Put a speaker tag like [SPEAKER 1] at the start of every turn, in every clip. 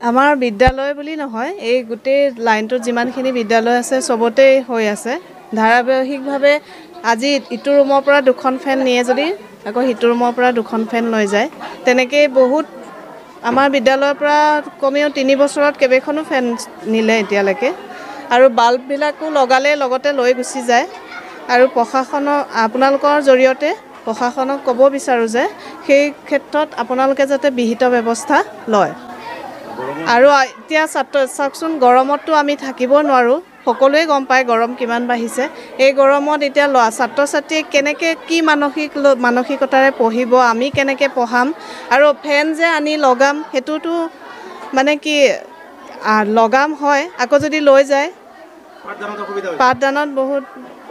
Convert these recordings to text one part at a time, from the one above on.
[SPEAKER 1] আমাৰ বিদ্যালয় বুলি নহয়, এই গোটেই লাইনটোত যিমানখিনি বিদ্যালয় আছে চবতেই হৈ আছে। ধাৰাবাহিকভাৱে আজি ইটো ৰুমৰ পৰা দুখন ফেন নিয়ে যদি আকৌ সিটো ৰুমৰ পৰা দুখন ফেন লৈ যায়। তেনেকেই বহুত আমাৰ বিদ্যালয়ৰ পৰা কমেও 3 বছৰত কেইবাখনো ফেন নিলে এতিয়ালৈকে। আৰু বাল্ববিলাকো লগালে লগতে লৈ গুচি যায়। আৰু প্ৰশাসনৰ আপোনালোকৰ জৰিয়তে প্ৰশাসনক ক'ব বিচাৰোঁ যে সেই ক্ষেত্ৰত আপোনালোকে যাতে বিহিত ব্যৱস্থা লয়। আৰু এতিয়া চাওকচোন, গৰমততো আমি থাকিব নোৱাৰোঁ। সকলোৱে গম পায় গৰম কিমান বাঢ়িছে। এই গৰমত এতিয়া ছাত্ৰ ছাত্ৰীয়ে কেনেকৈ কি মানসিকতাৰে পঢ়িব, আমি কেনেকৈ পঢ়াম, আৰু ফেন যে আনি লগাম সেইটোতো মানে কি লগাম হয়, আকৌ যদি লৈ যায় পাঠদানত বহুত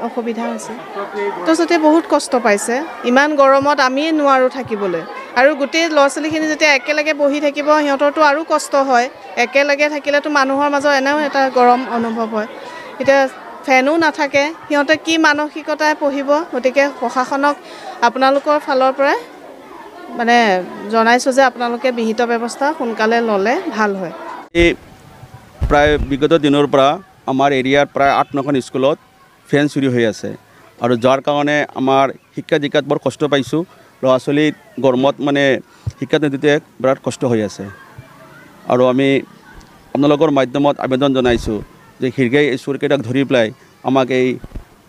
[SPEAKER 1] অসুবিধা হৈছে। ছাত্ৰ ছাত্ৰীয়ে বহুত কষ্ট পাইছে। ইমান গৰমত আমিয়ে নোৱাৰোঁ থাকিবলৈ। আৰু গোটেই ল'ৰা ছোৱালীখিনি যেতিয়া একেলগে বহি থাকিব সিহঁতৰতো আৰু কষ্ট হয়। একেলগে থাকিলেতো মানুহৰ মাজত এনেও এটা গৰম অনুভৱ হয়। এতিয়া ফেনো নাথাকে, সিহঁতে কি মানসিকতাৰে পঢ়িব। গতিকে প্ৰশাসনক আপোনালোকৰ ফালৰ পৰাই মানে জনাইছোঁ যে আপোনালোকে বিহিত ব্যৱস্থা সোনকালে ল'লে ভাল হয়।
[SPEAKER 2] এই প্ৰায় বিগত দিনৰ পৰা আমাৰ এৰিয়াৰ প্ৰায় 8-9খন স্কুলত ফেন চুৰি হৈ আছে, আৰু যাৰ কাৰণে আমাৰ শিক্ষা দীক্ষাত বৰ কষ্ট পাইছোঁ। ল'ৰা ছোৱালী গৰমত মানে শিক্ষা নিদিওঁতে বিৰাট কষ্ট হৈ আছে। আৰু আমি আপোনালোকৰ মাধ্যমত আবেদন জনাইছোঁ যে শীঘ্ৰে এই চোৰকেইটাক ধৰি পেলাই আমাক এই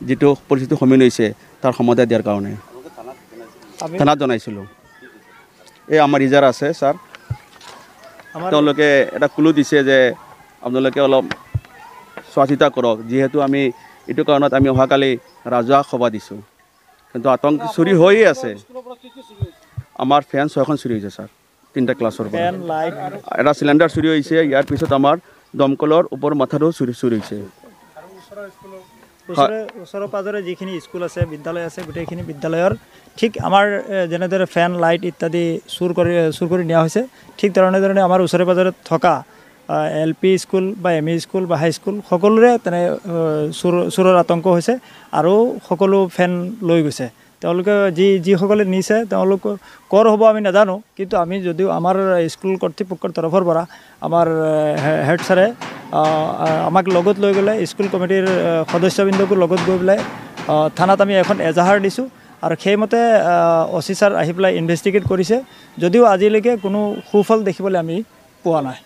[SPEAKER 2] যিটো পৰিস্থিতিৰ সন্মুখীন হৈছে তাৰ সমাধান দিয়াৰ কাৰণে থানাত জনাইছিলোঁ। এই আমাৰ ইজাৰ আছে ছাৰ, তেওঁলোকে এটা ক্লু দিছে যে আপোনালোকে অলপ চোৱা চিতা কৰক। যিহেতু আমি এইটো কাৰণত আমি অহাকালি ৰাজহুৱা সভা দিছোঁ, কিন্তু আতংক চুৰি হৈয়ে আছে। আমাৰ ফেন 6খন চুৰি হৈছে ছাৰ, 3টা ক্লাছৰ পৰা। এটা চিলিণ্ডাৰ চুৰি হৈছে। ইয়াৰ পিছত আমাৰ দমকলৰ ওপৰ মাথাটো চুৰি হৈছে।
[SPEAKER 3] ওচৰে পাঁজৰে যিখিনি স্কুল আছে, বিদ্যালয় আছে, গোটেইখিনি বিদ্যালয়ৰ ঠিক আমাৰ যেনেদৰে ফেন লাইট ইত্যাদি চুৰ কৰি নিয়া হৈছে, ঠিক তেনেধৰণে আমাৰ ওচৰে পাঁজৰে থকা LP স্কুল বা ME স্কুল বা হাই স্কুল সকলোৰে তেনে চুৰৰ আতংক হৈছে আৰু সকলো ফেন লৈ গৈছে। তেওঁলোকে যিসকলে নিছে তেওঁলোক ক'ৰ হ'ব আমি নাজানো, কিন্তু আমি যদিও আমাৰ স্কুল কৰ্তৃপক্ষৰ তৰফৰ পৰা আমাৰ হেড ছাৰে আমাক লগত লৈ গ'লে স্কুল কমিটিৰ সদস্যবৃন্দকো লগত গৈ পেলাই থানাত আমি এখন এজাহাৰ দিছোঁ। আৰু সেইমতে OC ছাৰ আহি পেলাই ইনভেষ্টিগেট কৰিছে, যদিও আজিলৈকে কোনো সুফল দেখিবলৈ আমি পোৱা নাই।